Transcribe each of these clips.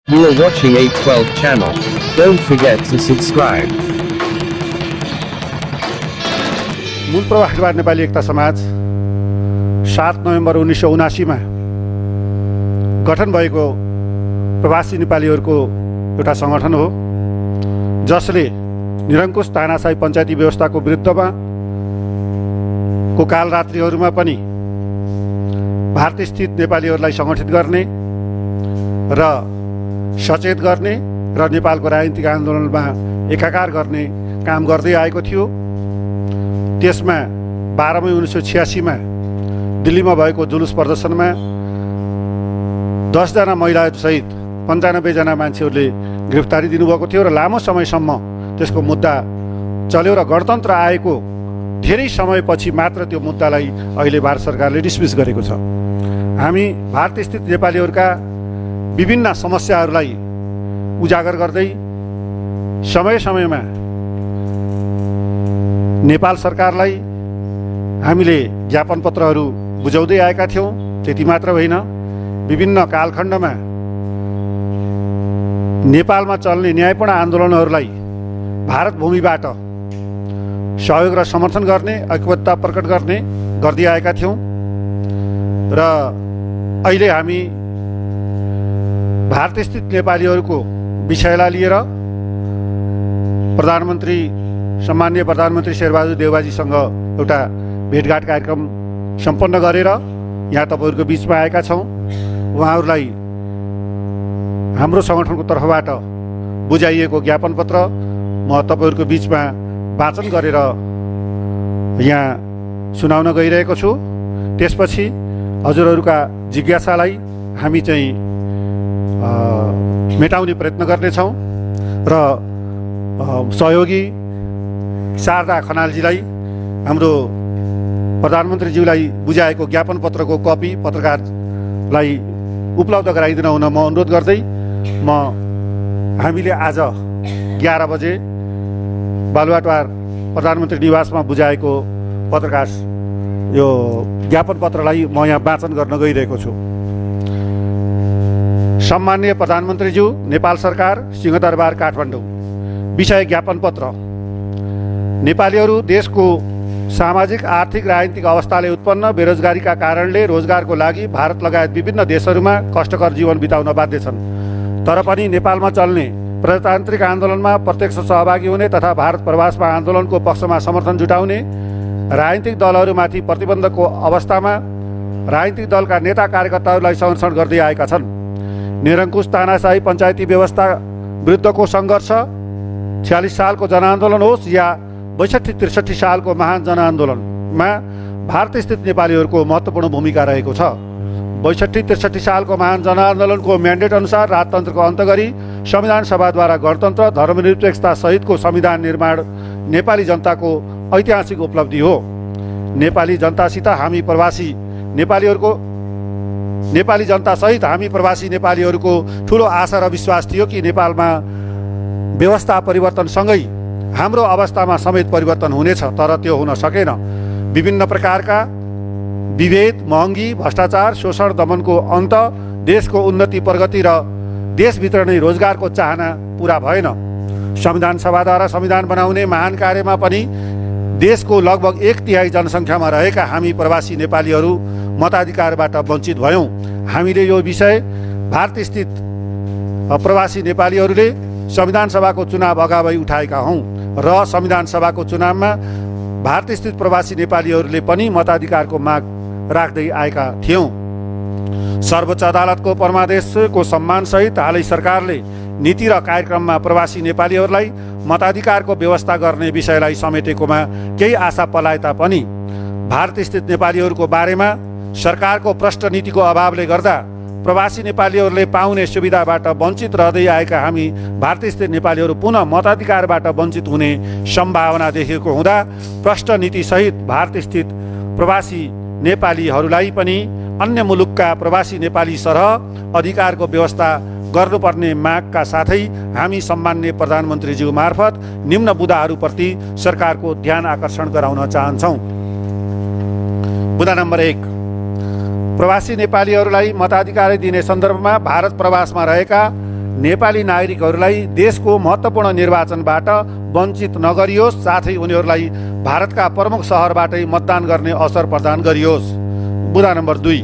You are watching 812 channel. Don't forget to subscribe. मूल प्रवासीवाद नेपाली एकता समाज 7 November 1979 मा गठन भएको प्रवासी नेपालीहरूको एउटा सङ्गठन हो, जसले निरङ्कुश तानाशाही पञ्चायती व्यवस्थाको विरुद्धमा को कालरात्रिहरूमा पनि भारतस्थित नेपालीहरूलाई सङ्गठित गर्ने र सचेत गर्ने र नेपालको राजनीतिक आन्दोलनमा एकाकार गर्ने काम गर्दै आएको थियो। त्यसमा 12 मई 1986 मा दिल्लीमा भएको जुलुस प्रदर्शनमा 10 जना महिलासहित 95 जना मान्छेहरूले गिरफ्तारी दिनुभएको थियो र लामो समयसम्म त्यसको मुद्दा चल्यो र गणतन्त्र आएको धेरै समयपछि मात्र त्यो मुद्दालाई अहिले भारत सरकारले डिसमिस गरेको छ। हामी भारतस्थित नेपालीहरूका विभिन्न समस्याहरूलाई उजागर गर्दै समय समयमा नेपाल सरकारलाई हामीले ज्ञापन पत्रहरू बुझाउँदै आएका थियौँ। त्यति मात्र होइन, विभिन्न कालखण्डमा नेपालमा चल्ने न्यायपूर्ण आन्दोलनहरूलाई भारत भूमिबाट सहयोग र समर्थन गर्ने, ऐक्यबद्धता प्रकट गर्ने गर्दै आएका थियौँ र अहिले हामी भारतस्थित नेपालीहरूको विषयलाई लिएर सम्माननीय प्रधानमन्त्री शेरबहादुर देउवाजीसँग एउटा भेटघाट कार्यक्रम सम्पन्न गरेर यहाँ तपाईँहरूको बिचमा आएका छौँ। उहाँहरूलाई हाम्रो सङ्गठनको तर्फबाट बुझाइएको ज्ञापन पत्र म तपाईँहरूको बिचमा वाचन गरेर यहाँ सुनाउन गइरहेको छु। त्यसपछि हजुरहरूका जिज्ञासालाई हामी चाहिँ मेटाउने प्रयत्न गर्नेछौँ र सहयोगी शारदा खनालजीलाई हाम्रो प्रधानमन्त्रीज्यूलाई बुझाएको ज्ञापन पत्रको कपी पत्रकारलाई उपलब्ध गराइदिन हुन म अनुरोध गर्दै हामीले आज 11 बजे बालुवाटार प्रधानमन्त्री निवासमा बुझाएको पत्रकार यो ज्ञापन पत्रलाई म यहाँ वाचन गर्न गइरहेको छु। सम्माननीय प्रधानमन्त्रीज्यू, नेपाल सरकार, सिंहदरबार, काठमाडौँ। विषय ज्ञापन पत्र। नेपालीहरू देशको सामाजिक, आर्थिक, राजनीतिक अवस्थाले उत्पन्न बेरोजगारीका कारणले रोजगारको लागि भारत लगायत विभिन्न देशहरूमा कष्टकर जीवन बिताउन बाध्य छन्। तर पनि नेपालमा चल्ने प्रजातान्त्रिक आन्दोलनमा प्रत्यक्ष सहभागी हुने तथा भारत प्रवासमा आन्दोलनको पक्षमा समर्थन जुटाउने राजनीतिक दलहरूमाथि प्रतिबन्धको अवस्थामा राजनीतिक दलका नेता कार्यकर्ताहरूलाई संरक्षण गर्दै आएका छन्। निरङ्कुश तानाशाही पञ्चायती व्यवस्था विरुद्धको सङ्घर्ष 46 सालको जनआन्दोलन होस् या 62-63 सालको महान जनआन्दोलनमा भारतस्थित नेपालीहरूको महत्त्वपूर्ण भूमिका रहेको छ। 62-63 सालको महान जनआन्दोलनको म्यान्डेट अनुसार राजतन्त्रको अन्त गरी संविधान सभाद्वारा गणतन्त्र, धर्मनिरपेक्षता सहितको संविधान निर्माण नेपाली जनताको ऐतिहासिक उपलब्धि हो। नेपाली जनतासहित हामी प्रवासी नेपालीहरूको ठुलो आशा र विश्वास थियो कि नेपालमा व्यवस्था परिवर्तनसँगै हाम्रो अवस्थामा समेत परिवर्तन हुनेछ, तर त्यो हुन सकेन। विभिन्न प्रकारका विभेद, महँगी, भ्रष्टाचार, शोषण, दमनको अन्त, देशको उन्नति प्रगति र देशभित्र नै रोजगारको चाहना पुरा भएन। संविधान सभाद्वारा संविधान बनाउने महान कार्यमा पनि देशको लगभग 1/3 जनसङ्ख्यामा रहेका हामी प्रवासी नेपालीहरू मताधिकारबाट वञ्चित भयौँ। हामीले यो विषय भारतस्थित प्रवासी नेपालीहरूले संविधान सभाको चुनाव अगावै उठाएका हौँ र संविधान सभाको चुनावमा भारतस्थित प्रवासी नेपालीहरूले पनि मताधिकारको माग राख्दै आएका थियौँ। सर्वोच्च अदालतको परमादेशको सम्मानसहित हालै सरकारले नीति र कार्यक्रममा प्रवासी नेपालीहरूलाई मताधिकारको व्यवस्था गर्ने विषयलाई समेटेकोमा केही आशा पलाए तापनि भारतस्थित नेपालीहरूको बारेमा सरकारको भ्रष्ट नीतिको अभावले गर्दा प्रवासी नेपालीहरूले पाउने सुविधाबाट वञ्चित रहँदै आएका हामी भारतस्थित नेपालीहरू पुनः मताधिकारबाट वञ्चित हुने सम्भावना देखेको हुँदा भ्रष्ट नीतिसहित भारतस्थित प्रवासी नेपालीहरूलाई पनि अन्य मुलुकका प्रवासी नेपाली सरह अधिकारको व्यवस्था गर्नुपर्ने मागका साथै हामी सम्माननीय प्रधानमन्त्रीज्यू मार्फत निम्न बुँदाहरूप्रति सरकारको ध्यान आकर्षण गराउन चाहन्छौँ। बुँदा नम्बर 1, प्रवासी नेपालीहरूलाई मताधिकार दिने सन्दर्भमा भारत प्रवासमा रहेका नेपाली नागरिकहरूलाई देशको महत्त्वपूर्ण निर्वाचनबाट वञ्चित नगरियोस्, साथै उनीहरूलाई भारतका प्रमुख सहरबाटै मतदान गर्ने अवसर प्रदान गरियोस्। बुँदा नम्बर 2,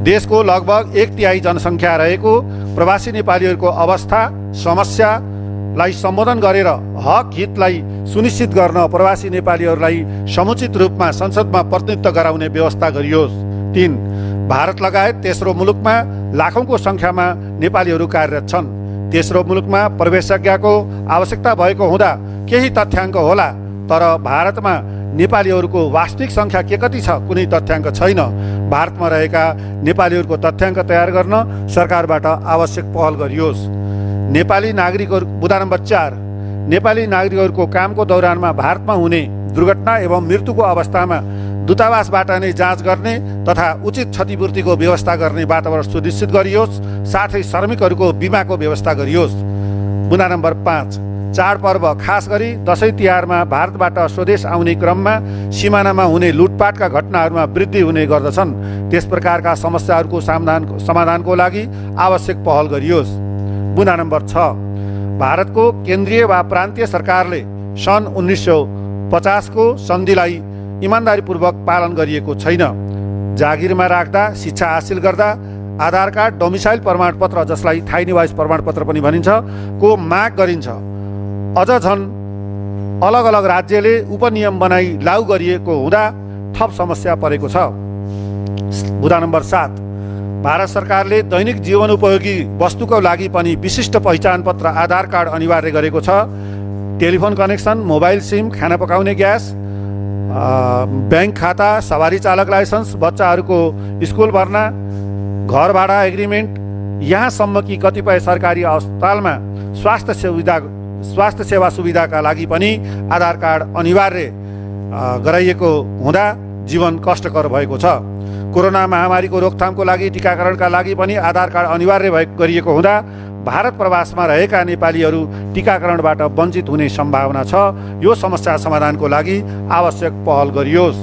देशको लगभग 1/3 जनसङ्ख्या रहेको प्रवासी नेपालीहरूको अवस्था समस्यालाई सम्बोधन गरेर हक हितलाई सुनिश्चित गर्न प्रवासी नेपालीहरूलाई समुचित रूपमा संसदमा प्रतिनिधित्व गराउने व्यवस्था गरियोस्। 3, भारत लगायत तेस्रो मुलुकमा लाखौँको सङ्ख्यामा नेपालीहरू कार्यरत छन्। तेस्रो मुलुकमा प्रवेशाज्ञाको आवश्यकता भएको हुँदा केही तथ्याङ्क होला, तर भारतमा नेपालीहरूको वास्तविक सङ्ख्या के कति छ कुनै तथ्याङ्क छैन। भारतमा रहेका नेपालीहरूको तथ्याङ्क तयार गर्न सरकारबाट आवश्यक पहल गरियोस्। नेपाली नागरिकहरू बुँदा नम्बर 4, नेपाली नागरिकहरूको कामको दौरानमा भारतमा हुने दुर्घटना एवं मृत्युको अवस्थामा दूतावासबाट नै जाँच गर्ने तथा उचित क्षतिपूर्तिको व्यवस्था गर्ने वातावरण सुनिश्चित गरियोस्, साथै श्रमिकहरूको बिमाको व्यवस्था गरियोस्। बुँदा नम्बर 5, चाडपर्व खास गरी दसैँ तिहारमा भारतबाट स्वदेश आउने क्रममा सिमानामा हुने लुटपाटका घटनाहरूमा वृद्धि हुने गर्दछन्। त्यस प्रकारका समस्याहरूको समाधानको लागि आवश्यक पहल गरियोस्। बुँदा नम्बर 6, भारतको केन्द्रीय वा प्रान्तीय सरकारले सन् 1950 को सन्धिलाई इमान्दारीपूर्वक पालन गरिएको छैन। जागिरमा राख्दा, शिक्षा हासिल गर्दा आधार कार्ड, डोमिसाइल प्रमाणपत्र जसलाई थाई निवास प्रमाणपत्र पनि भनिन्छ को माग गरिन्छ। अझ झन् अलग अलग राज्यले उपनियम बनाई लागू गरिएको हुँदा थप समस्या परेको छ। बुँदा नम्बर 7, भारत सरकारले दैनिक जीवनोपयोगी वस्तुको लागि पनि विशिष्ट पहिचान पत्र आधार कार्ड अनिवार्य गरेको छ। टेलिफोन कनेक्सन, मोबाइल सिम, खाना पकाउने ग्यास, ब्याङ्क खाता, सवारी चालक लाइसेन्स, बच्चाहरूको स्कुल भर्ना, घर भाडा एग्रिमेन्ट, यहाँसम्म कि कतिपय सरकारी अस्पतालमा स्वास्थ्य सेवा सुविधाका लागि पनि आधार कार्ड अनिवार्य गराइएको हुँदा जीवन कष्टकर भएको छ। कोरोना महामारीको रोकथामको लागि टीकाकरणका लागि पनि आधार कार्ड अनिवार्य गरिएको हुँदा भारत प्रवासमा रहेका नेपालीहरू टीकाकरणबाट वञ्चित हुने सम्भावना छ। यो समस्या समाधानको लागि आवश्यक पहल गरियोस्।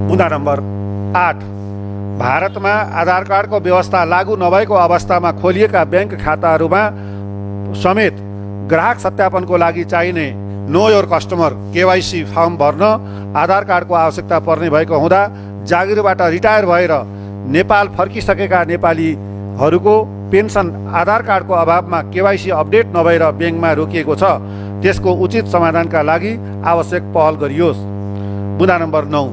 बुँदा नम्बर 8, भारतमा आधार कार्डको व्यवस्था लागू नभएको अवस्थामा खोलिएका ब्याङ्क खाताहरूमा समेत ग्राहक सत्यापनको लागि चाहिने know your customer KYC form भर्न आधार कार्डको आवश्यकता पर्ने भएको हुँदा जागिरबाट रिटायर भएर नेपाल फर्किसकेका नेपालीहरूको पेन्सन आधार कार्डको अभावमा KYC अपडेट नभएर ब्याङ्कमा रोकिएको छ। त्यसको उचित समाधानका लागि आवश्यक पहल गरियोस्। बुँदा नम्बर 9,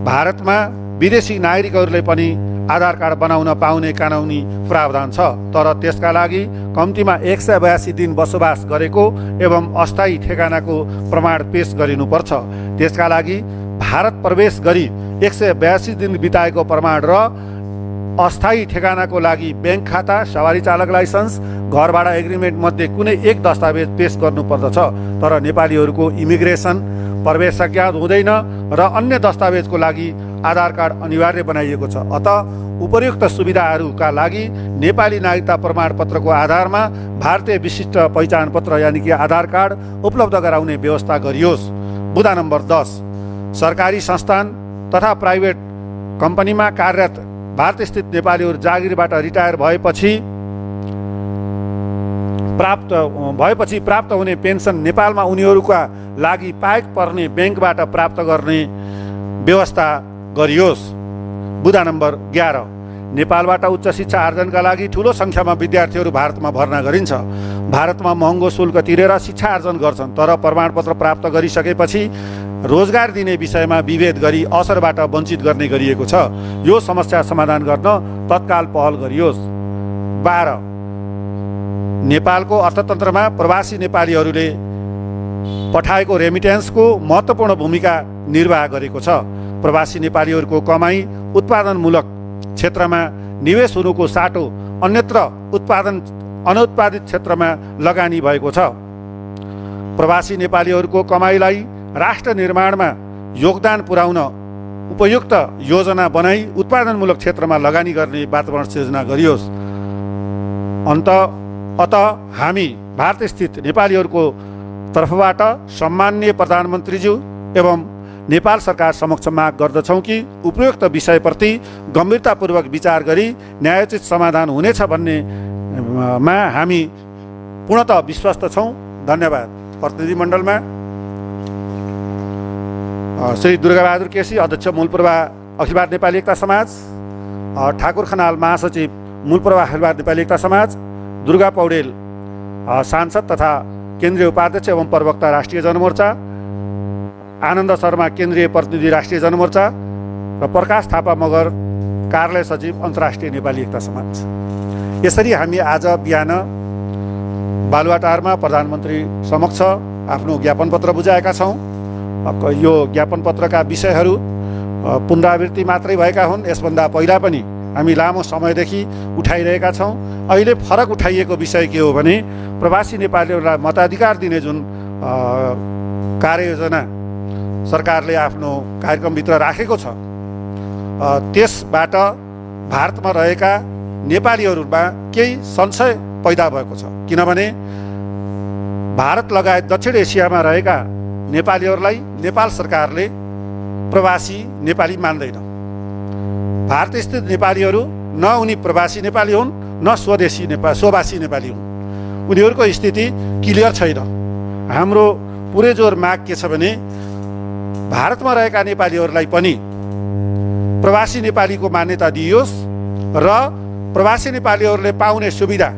भारतमा विदेशी नागरिकहरूले पनि आधार कार्ड बनाउन पाउने कानुनी प्रावधान छ, तर त्यसका लागि कम्तीमा 182 दिन बसोबास गरेको एवं अस्थायी ठेगानाको प्रमाण पेश गरिनुपर्छ। त्यसका लागि भारत प्रवेश गरी 182 दिन बिताएको प्रमाण र अस्थायी ठेगानाको लागि ब्याङ्क खाता, सवारी चालक लाइसेन्स, घर भाडा एग्रिमेन्ट मध्ये कुनै एक दस्तावेज पेश गर्नुपर्दछ। तर नेपालीहरूको इमिग्रेसन प्रवेशाज्ञा हुँदैन र अन्य दस्तावेजको लागि आधार कार्ड अनिवार्य बनाइएको छ। अतः उपर्युक्त सुविधाहरूका लागि नेपाली नागरिकता प्रमाणपत्रको आधारमा भारतीय विशिष्ट पहिचान पत्र यानि कि आधार कार्ड उपलब्ध गराउने व्यवस्था गरियोस्। बुँदा नम्बर 10, सरकारी संस्थान तथा प्राइभेट कम्पनीमा कार्यरत भारतस्थित नेपालीहरू जागिरबाट रिटायर भएपछि प्राप्त हुने पेन्सन नेपालमा उनीहरूका लागि पाएक पर्ने ब्याङ्कबाट प्राप्त गर्ने व्यवस्था गरियोस्। बुँदा नम्बर 11, नेपालबाट उच्च शिक्षा आर्जनका लागि ठुलो सङ्ख्यामा विद्यार्थीहरू भारतमा भर्ना गरिन्छ। भारतमा महँगो शुल्क तिरेर शिक्षा आर्जन गर्छन्, तर प्रमाणपत्र प्राप्त गरिसकेपछि रोजगार दिने विषयमा विभेद गरी अवसरबाट वञ्चित गर्ने गरिएको छ। यो समस्या समाधान गर्न तत्काल पहल गरियोस्। 12, नेपालको अर्थतन्त्रमा प्रवासी नेपालीहरूले पठाएको रेमिटेन्सको महत्त्वपूर्ण भूमिका निर्वाह गरेको छ। प्रवासी नेपालीहरूको कमाई उत्पादनमूलक क्षेत्रमा निवेश हुनुको साटो अन्यत्र अनुत्पादित क्षेत्रमा लगानी भएको छ। प्रवासी नेपालीहरूको कमाईलाई राष्ट्र निर्माणमा योगदान पुर्याउन उपयुक्त योजना बनाई उत्पादनमूलक क्षेत्रमा लगानी गर्ने वातावरण सिर्जना गरियोस्। अतः हामी भारतस्थित नेपालीहरूको तर्फबाट सम्माननीय प्रधानमन्त्रीज्यू एवं नेपाल सरकार समक्ष माग गर्दछौँ कि उपर्युक्त विषयप्रति गम्भीरतापूर्वक विचार गरी न्यायोचित समाधान हुनेछ भन्ने मा हामी पूर्णतः विश्वस्त छौँ। धन्यवाद। प्रतिनिधिमण्डलमा श्री दुर्गाबहादुर केसी, अध्यक्ष मूलप्रभा अखिल भारत नेपाली एकता समाज, ठाकुर खनाल महासचिव मूलप्रभा अखिल भारत नेपाली एकता समाज, दुर्गा पौडेल सांसद तथा केन्द्रीय उपाध्यक्ष एवं प्रवक्ता राष्ट्रिय जनमोर्चा, आनन्द शर्मा केन्द्रीय प्रतिनिधि राष्ट्रिय जनमोर्चा र प्रकाश थापा मगर कार्यालय सचिव अन्तर्राष्ट्रिय नेपाली एकता समाज। यसरी हामी आज बिहान बालुवाटारमा प्रधानमन्त्री समक्ष आफ्नो ज्ञापन पत्र बुझाएका छौँ। यो ज्ञापन पत्रका विषयहरू पुनरावृत्ति मात्रै भएका हुन्। यसभन्दा पहिला पनि हामी लामो समयदेखि उठाइरहेका छौँ। अहिले फरक उठाइएको विषय के हो भने प्रवासी नेपालीहरूलाई मताधिकार दिने जुन कार्ययोजना सरकारले आफ्नो कार्यक्रमभित्र राखेको छ, त्यसबाट भारतमा रहेका नेपालीहरूमा केही संशय पैदा भएको छ। किनभने भारत लगायत दक्षिण एसियामा रहेका नेपालीहरूलाई नेपाल सरकारले प्रवासी नेपाली मान्दैन। भारतस्थित नेपालीहरू न उनी प्रवासी नेपाली हुन् न स्ववासी नेपाली हुन्। उनीहरूको स्थिति क्लियर छैन। हाम्रो पुरै जोर माग के छ भने भारतमा रहेका नेपालीहरूलाई पनि प्रवासी नेपालीको मान्यता दिइयोस् र प्रवासी नेपालीहरूले पाउने सुविधा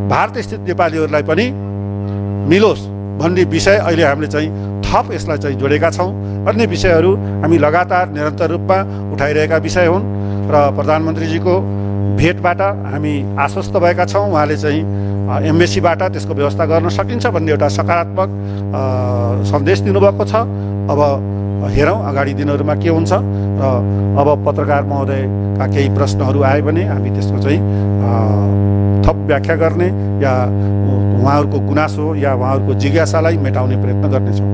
भारतस्थित नेपालीहरूलाई पनि मिलोस् भन्ने विषय अहिले हामीले चाहिँ थप यसलाई चाहिँ जोडेका छौँ। अन्य विषयहरू हामी लगातार निरन्तर रूपमा उठाइरहेका विषय हुन् र प्रधानमन्त्रीजीको भेटबाट हामी आश्वस्त भएका छौँ। उहाँले चाहिँ एम्बेसीबाट त्यसको व्यवस्था गर्न सकिन्छ भन्ने एउटा सकारात्मक सन्देश दिनुभएको छ। अब हेरौँ आगामी दिनहरूमा के हुन्छ र अब पत्रकार महोदयका केही प्रश्नहरू आए भने हामी त्यसको चाहिँ थप व्याख्या गर्ने या उहाँहरूको गुनासो या उहाँहरूको जिज्ञासालाई मेटाउने प्रयत्न गर्नेछौँ।